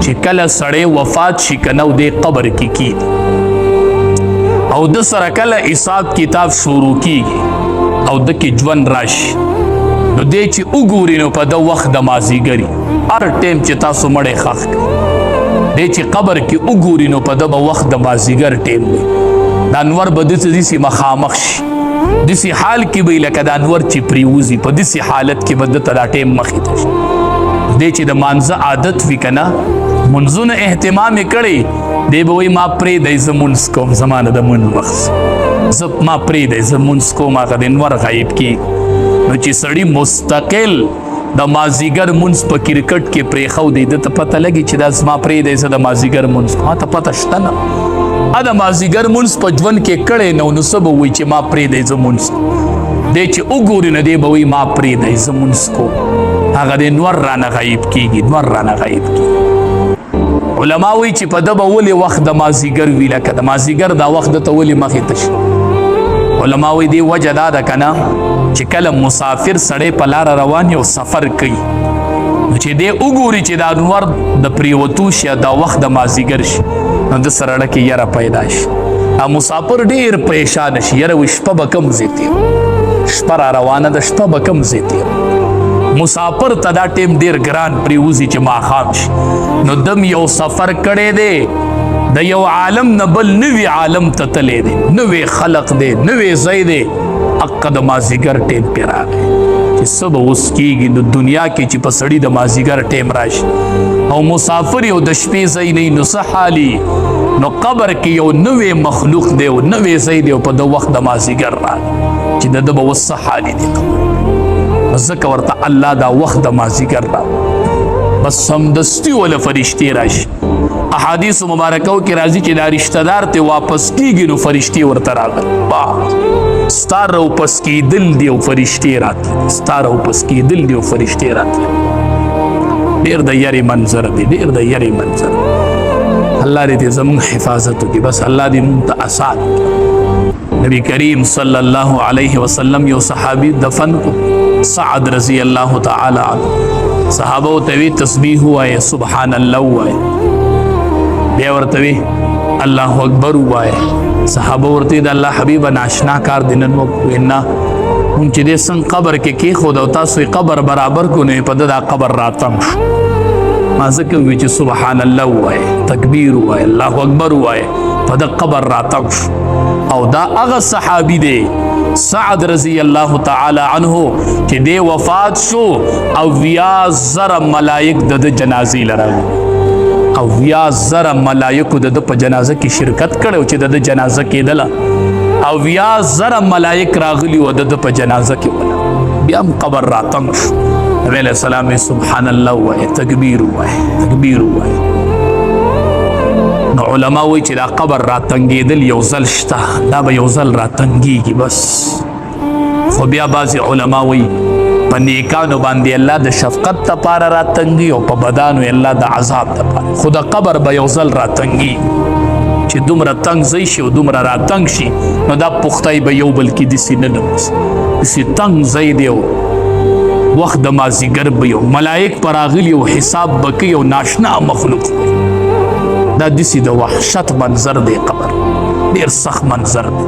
چې کله سړی وفات شي کنه او دې قبر کې کیږي او د سره کله حساب کتاب شروع کیږي او د کې ژوند راشي نو دې چې وګوري نو په د وخت د مازیګري هر ټیم چې تاسو مړې ښخ کړئ دې چې قبر کې وګوري نو په د وخت د مازیګر ټیم دی د انور به داسې مخامخ شي داسې حال کې به لکه د انور چې پریوزي په داسې حالت کې به دته دا ټیم مخې ته شي دې چې د مانځه عادت وي که نه منځونه اهتمام یې کړی دی به وایي ما پرېږدئ زه مونځ کوم زما نه د مونځ وخت ما پرېږدئ زه مونځ کوم هغه د انور غایب کېږي نو چې سړي مستقل د مازیګر مونځ په کرکټ کې پرېښودی ده ته پته لګي چې دا زما پرېږدئ زه د مازیګر مونځ کوم ما ته پته شته نه د مازیګر مونځ په ژوند کې کړی نو څه به وایي چې ما پرېږدئ زه مونځ کوم دی چې وګوري نو دی به وایي ما پرېږدئ زه مونځ کوم هغه د نور رانه غایب کېږي نور رانه غایب کېږي علما وایي چې په ده به ولې وخت د مازیګر وي لکه د مازیګر دا وخت دته ولې مخې ته شي علما وایي دې وجه دا ده که نه چې کله مسافر سړی په لاره روان یو سفر کوي نو چې دی وګوري چې دا نور د پریوتو شي دا وخت د مازیګر شي نو د سره ډکې یره پیدا شي مسافر ډېر پریشان شي یره وایي شپه به کوم ځای تېر شپه را روانه ده شپه به کوم ځای تېر مسافر ته دا ټیم ډېر ګران پریوزي چې ماښام شي نو دم یو سفر کړی دی د یو عالم نه بل نوي عالم ته تللی دی نوی خلق دی نوی ځای دی حق د مازیګر ټیم پې راغی چې څه به اوس کېږي نو دنیا کې چې په سړي د مازیګر ټیم راشي او مسافر یو د شپې ځای نه نو څه حالي نو قبر کې یو نوی مخلوق دی او نوی ځای دی او په د وخت د مازیګر راغی چې د ده به اوس څه حالي دی ځکه ورته الله دا وخت د مازیګر راغی بس سمدستي وله فرشتې راشي احادیث مبارکو کې راځي چې دا رشته دار ته واپس کیږي نو فرشتې ورته راغلي ستا راوپس کېدل دی او فرشتې راتلې ستا راوپس کېدل دی او فرشتې راتلې ډېر د یارې منظر دی ډېر د یارې منظر الله دې زموږ حفاظت وکړي بس الله دې موږ ته آسان نبی کریم صلی الله علیه وسلم یو صحابي دفن کو سعد رضی الله تعالی عنه صحابه ته وی تسبیح وایه سبحان الله وایه بیا ورته وی الله اکبر وایه صحابه ورته د الله حبیب ناشنا کار دینن وینا مونږ چې دې څنګه قبر کې کېښود او تاسو یې قبر برابر کو نو په دا قبر راتم ما ځکه وی چې سبحان الله وایه تکبیر وایه الله اکبر وایه په دا قبر راتم او دا هغه صحابي دی سعد رضی الله تعالی عنه چې دی وفات شو او 20,000 ملائک د جنازې لراغلي او 20,000 ملائکو د په جنازه کې شرکت کړو چې د جنازه کېدله او 20,000 ملائک راغلي و د په جنازه کې ولا بیا هم قبر راتم نبی علیہ السلام سبحان الله وایه تکبیر وایه تکبیر وایه نو علما وایي چې دا قبر راتنګېدل یو ځل شته دا به یو ځل راتنګېږي بس خو بیا بعضې علما وایي په نیکانو باندې الله د شفقت دپاره راتنګي او په بدانو الله د عذاب دپاره خو د قبر به یو ځل راتنګي چې دومره تنګ ځای شي او دومره راتنګ شي نو دا پختای به یو بل کې داسې نه نوځي داسې تنګ ځای دی او وخت د مازدیګر به یو ملائک په راغلي او حساب به کوي او ناشنا مخلوق دی دا داسې د وحشت منظر دی قبر ډېر سخت منظر دی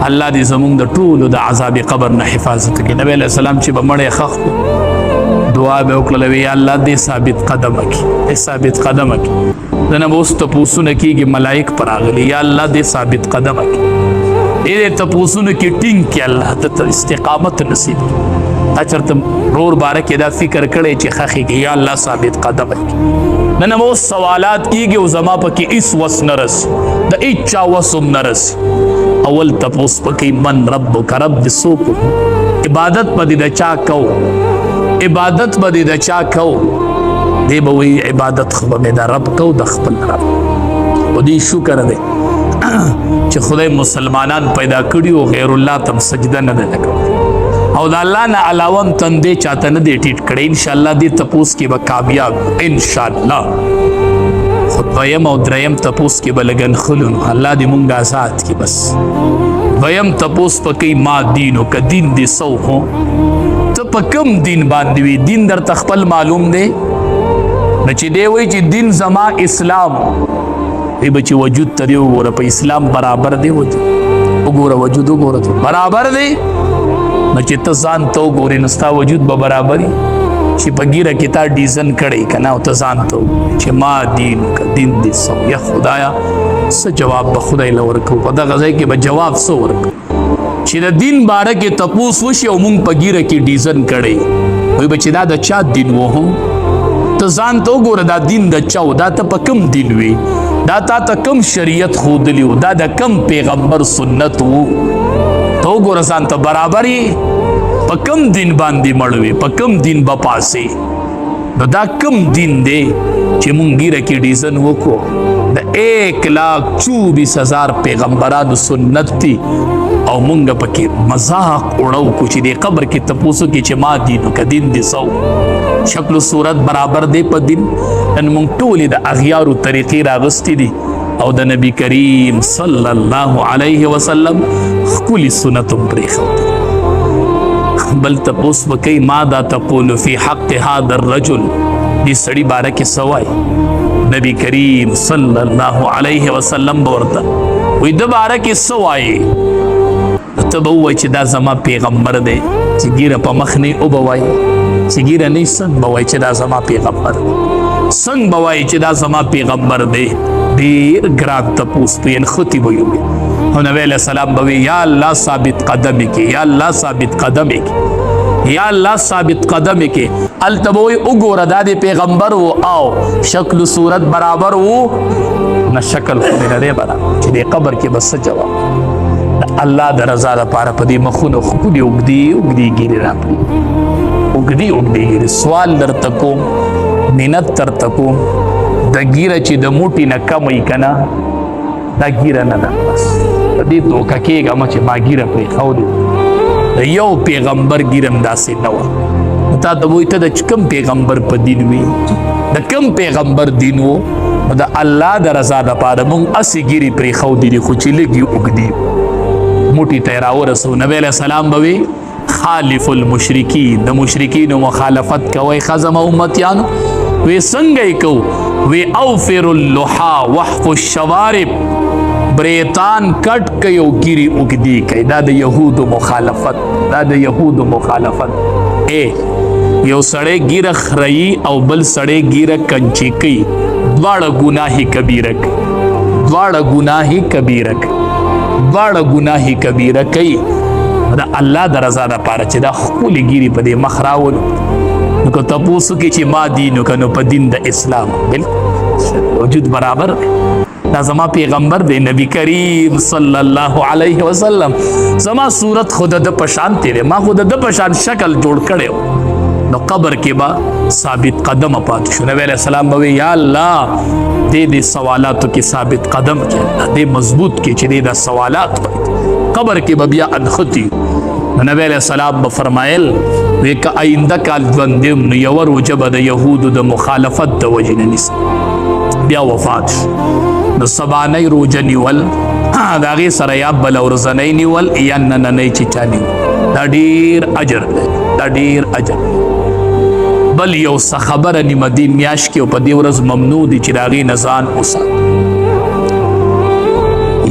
الله دې زمونږ د ټولو د عذاب قبر نه حفاظت وکړي نبی علیه السلام چې به مړی ښخ کړو دعا به وکړله یا الله دې ثابت قدمه کړي دې ثابت قدمه کړي د نه به اوس تپوسونه کېږي ملایک په راغلي یا الله دې ثابت قدمه کړي دې تپوسونو کې ټینګ کړي الله ته استقامت نصیب کړي تا چېرته رور باره کې دا فکر کړی چې ښخېږي یا الله ثابت قدمه کړي نه نه به اوس سوالات کېږي او زما پکې هېڅ وس نه رسي د هېچا وس هم نه رسي اول تپوس پکې من ربک رب دې څوک عبادت به دې د چا کو عبادت به دې د چا کو دی به وایي عبادت خو به مې د رب کو د خپل رب خو دې شکر دی چې خدای مسلمانان پیدا کړي او غیر الله ته سجده نه ده کوي او د الله نه علاوه هم تندې چاته نه دی ټیټ کړی انشاءالله دې تپوس کې به کامیاب انشاءالله خو دویم او دریم تپوس کې به لګن خلو نو الله دې مونږ آزاد کړي بس دویم تپوس پکې ما دینو که دین دې سو هو ته په کوم دین باندې وي دین درته خپل معلوم دی نو چې دی وایي چې دین زما اسلام، ای به چې وجود ته دی وګوره، په اسلام برابر دی وجود، وګوره وجود وګوره برابر دی، نو چې ته ځان ته وګورې نو ستا وجود به برابر وي. چې په ګیره کې تا ډیزن کړی که نه، او ته ځان ته وګورې چې ما دین که دین دې څه و. یا خدایه څه جواب به خدای له ورکوو، په دغه ځای کې به جواب څه ورکوو چې د دین باره کې تپوس وشي او مونږ په ګیره کې ډیزن کړی وایي به چې دا د چا دین و. هم ته ځان ته وګوره دا دین د چا و، دا ته په کوم دین وي، دا تا ته کوم شریعت ښودلی و، دا د کوم پیغمبر سنت و. ته وګوره ځان ته برابر یې، په کوم دین باندې مړ وې، په کوم دین به پاسې. نو دا کوم دین دی چې مونږ ګیره کې ډیزن وکړو؟ د 1,24,000 پیغمبرانو سنت دي او مونږ پکې مذاق اړو کو چې د قبر کې تپوسو کې چې ما دینو که دین دې څه و. شکل و صورت برابر دی په دین. نن مونږ ټولې د اغیارو طریقې راغستې دي او د نبی کریم صلی الله علیه وسلم ښکلي سنت هم پرېښودي. بل تپوس به کوي ما دا تقول فی حق هذا الرجل، دې سړي باره کې څه وایي؟ نبی کریم صلی الله علیه وسلم به ورته وایي د باره کې څه وایي؟ ته به ووایي چې دا زما پیغمبر دی. چې ګیره په مخ نه او به وایي، چې ګیره نه څنګه به وایي چې دا زما پیغمبر دی؟ څنګه به وایي چې دا زما پیغمبر دی؟ ډېر ګران تپوس په نښتې به وي. او نبی علیه السلام به وي یا الله ثابت قدم کې، یا الله ثابت قدم کې، یا الله ثابت قدم کې. هلته به وایي وګوره دا د پیغمبر و او شکل و صورت برابر و، نه شکل خو مې نه دی برابر، چې د قبر کې به څه جواب؟ د الله د رضا لپاره په دې مخونو ښکلې اوږدې اوږدې ګیرې راپرېږدي، اوږدې اوږدې ګیرې. سوال درته کوم، منت درته کوم، د ګیره چې د موټي نه کم وي که نه، دا ګیره نه ده. بس په دې دوکه کېږم چې ما ګیره پرېښودې، د یو پیغمبر ګیره هم داسې نه وه. تا ته وایي ته د کوم پیغمبر په دین وي، د کوم پیغمبر دین و؟ د الله د رضا دپاره مونږ هسې ګیرې پرېښودې دي، خو چې لږ یې اوږدې موټي ته یې راورسو. نبی علیه السلام به وي خالف المشرکین، د مشرکینو مخالفت کوئ ښه زما امتیانو. وی څنګه یې کوو؟ وی اوفر اللحا وحف الشوارب، بریتان کټ کوي او ګیرې اوږدې کوي. دا د یهودو مخالفت، دا د یهودو مخالفت. یو سړی ګیره خريي او بل سړی ګیره کنچي کوي، دواړه ګناه کبیره کوي، دواړه ګناه کبیره کوي، دواړه ګناه کبیره کوي. د الله د رضا لپاره چې دا ښکلې ګیرې په دې مخ راولو. نو که تپوس وکړي چې ما دین وکړه نو په دین د اسلام بلکل وجود برابر دی. دا زما پیغمبر دی نبی کریم صلی الله علیه وسلم. زما صورت خود د پشان تیرے، ما خود د پشان شکل جوړ کړی و. نو قبر کې به ثابت قدم پاتې شو. نبی علیہ السلام به یا الله دې سوالاتو کې ثابت قدم کې، دې مضبوط کې چې دې دا سوالات وایي. قبر کې به بیا انختی. نبی علیہ السلام به فرمایل وی که آینده کال ژوندیم نو یوه روژه به د یهودو د مخالفت د وجې نه نیسم. بیا وفات شو. نو سبانۍ روژه نیول، د هغې سره یا بله ورځنۍ نیول یا نننۍ چې چا نیول، دا ډېر اجر دی، دا ډېر اجر. بل یو څه خبره نیمه دې میاشت کې او په دې ورځ ممنوع دي چې د هغې نه ځان وساتو.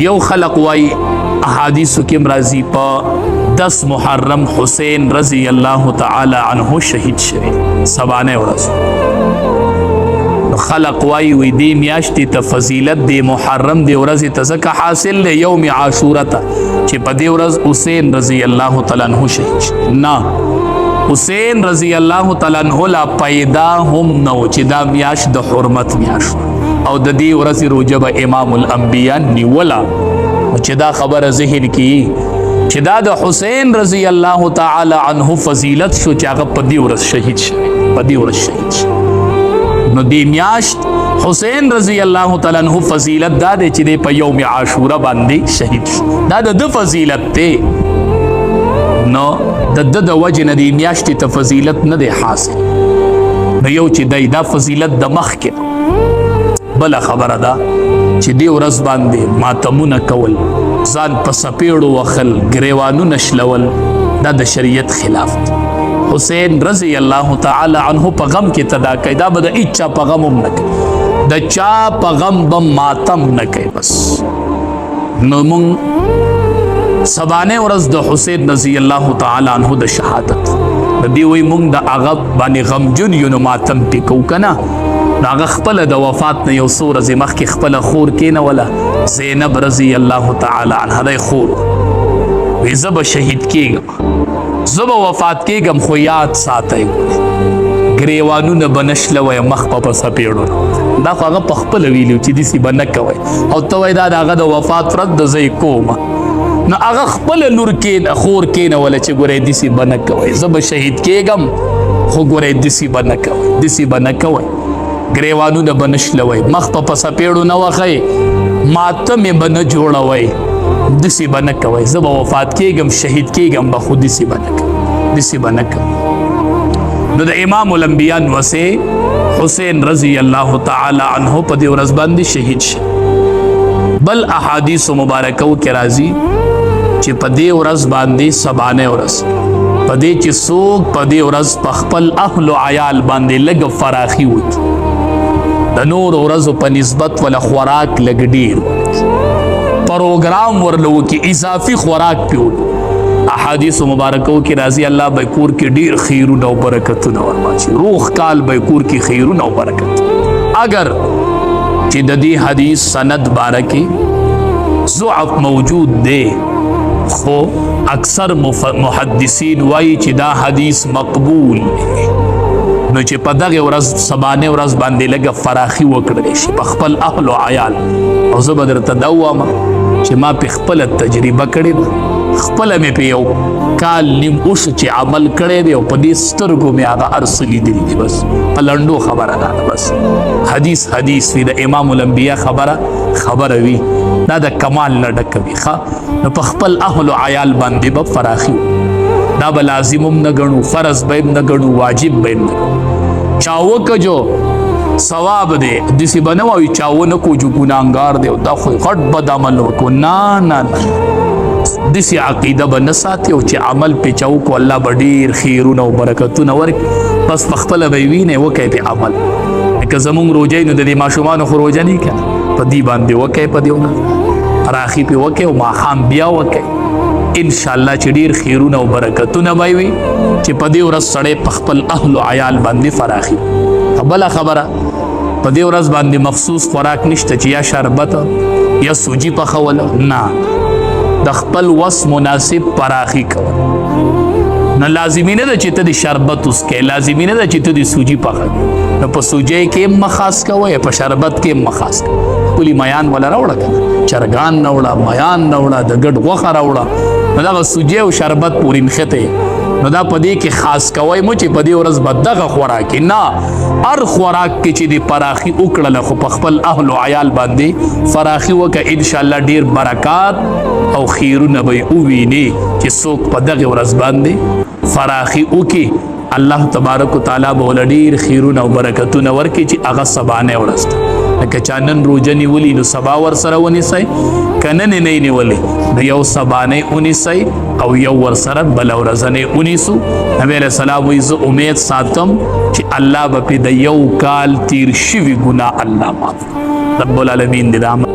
یو خلق وایي احادیثو کې هم راځي په 10 محرم حسین رضی الله تعالی عنه شهید شوی، سبانۍ ورځ. خلق وایي وی دې میاشتې ته فضیلت د محرم د ورځې ته ځکه حاصل دی یوم عاشوره ته چې په دې ورځ حسین رضی الله تعالی عنه شهید شو. نه، حسین رضی الله تعالی عنه لا پیدا هم نه و چې دا میاشت د حرمت میاشت او د دې ورځې روژه به امام الانبیا نیوله. چې دا خبره ذهن کې چې دا د حسین رضی الله تعالی عنه فضیلت شو چې هغه په دې ورځ شهید شو، په دې ورځ شهید شو. نو دې میاشت حسین رضی الله تعالی عنہ فضیلت دا دی چې دی په یوم عاشوره باندې شهید شو. دا د فضیلت دی. نو د وجې نه دې میاشتې ته فضیلت نه دی حاصل. نو یو چې دی دا فضیلت د مخکې. بله خبره ده چې دې ورځ باندې ماتمونه کول، ځان په سپېړو وخل، ګریوانونه شلول، دا د شریعت خلاف دی. حسین رضی الله تعالی عنہ په غم کې تدا کوي. دا به د اچا په غم هم نه کوي، د چا په غم به ماتم نه کوي. بس نو مونږ سبانه ورځ د حسین رضی الله تعالی عنہ د شهادت د دې وی مونږ د هغه باندې غمجن یو نو ماتم پې کوو که نه. هغه خپله د وفات نه یو څو ورځې مخکې خپله خور کېنوله، زینب رضی الله تعالی عنها دی خور. وی زه به شهید کېږم، زه به وفات کېږم، خو یاد ساتئ ګریوانونه به نشلوئ مخ په څپېړو. دا خو هغه په خپله ویلي چې داسې به نه کوئ، او ته وایې دا د هغه د وفات ورځ د زه یې کومه. نو هغه خپله لور خور کېنوله چې ګورئ داسې به نه کوئ، زه به شهید کېږم خو ګورئ داسې به نه کوئ، داسې به نه کوئ، ګریوانونه به نشلوئ، مخ په څپېړو نه وخئ، ماتمې به نه جوړوئ، داسې به نه کوئ، زه به وفات کېږم شهید کېږم به خو داسې به نه کوئ، داسې به نه کوئ. نو د امام الانبیاء نوسې حسین رضی الله تعالی عنہ په دې ورځ باندې شهید شي. بل احادیث مبارکو کې راځي چې په دې ورځ باندې سبانه ورځ په دې چې څوک په دې ورځ په خپل اهل او عیال باندې لږ فراخي وکړي، د نور ورځو په نسبت ولا خوراک لږ ډېر پروګرام ورلو کې اضافي خوراک پیول. احادیث مبارکو کې راځي الله به کور کې ډیر خیرونه او برکتونه ورواچي، روح کال به کور کې خیرونه او برکت. اگر چې د دې حدیث سند بارکه ضعف موجود دی، خو اکثر محدثین وایي چې دا حدیث مقبول دی. نو چې په دغه ورځ سبانه ورځ باندې لږه فراخي وکړلی شي په خپل اهل او عیال. او زه به درته دا ووایم چې ما په خپله تجربه کړې ده، خپله مې په یو کال نیم اوښه چې عمل کړی دی او په دې سترګو مې هغه هر څه لیدلي دي. بس په لنډو خبره ده، بس حدیث وي د امام الانبیاء خبره وي، دا د کمال نه ډکه وي. ښه نو په خپل اهل او عیال باندې به فراخي دا به لازم هم نه ګڼو، فرض به هم نه ګڼو، واجب به هم نه ګڼو. چا وکجو ثواب دی، داسې به نه وایو چا ونه کو جو ګناهګار دی او دا خو غټ بد عمل وکړو. نه نه نه، داسې عقیده به نه ساتي او چې عمل پې چا وکړو الله به ډېر خیرونه او برکتونه ورکړي. بس په خپله به یې وینئ وکئ پې عمل. لکه زمونږ روژه یې نو د دې ماشومانو خو روژه نه وي که نه، په دې باندې وکئ، په دې ورځ فراخي پې وکئ او ماښام بیا وکئ. انشاءالله چې ډېر خیرونه او برکتونه به وي چې په دې ورځ سړی په خپل اهل او عیال باندې فراخي. بله خبره په دې ورځ باندې مخصوص خوراک نشته چې یا شربت یا سوجي پخول، نه، د خپل وس مناسب فراخي کول. نه لازمي نه ده چې ته د شربت وسکې، لازمي نه ده چې ته د سوجي پخوې. نو په سوجۍ کې هم مخاص کوئ، په شربت کې هم مخاص کوئ. ښکلي میان وله راوړه که نه، چرګان راوړه، میان راوړه، د ګډ غوښه راوړه، نو دغه سوجۍ او شربت پورې نښتې. نو دا په دې کې خاص کوئ مو چې په دې ورځ به دغه خوراک نه، هر خوراک کې چې د فراخي وکړله خو په خپل اهل او عیال باندې فراخي وکړه، انشاءالله ډېر برکات او خیرونه به یې وویني چې څوک په دغه ورځ باندې فراخي وکړي. الله تبارک وتعالی به ول ډېر خیرونه او برکتونه ورکړي چې هغه سبانه ورځ ده. لکه چا نن روژه نیولي نو سبا ورسره ونیسئ، که نن یې نه نیولې نو یو سبانۍ ونیسئ او یو ورسره بله ورځنۍ ونیسو. نبی علیه السلام وایي زه امید ساتم چې الله به پې د یو کال تیر شوي ګناه الله معاف کړي. رب العالمین دې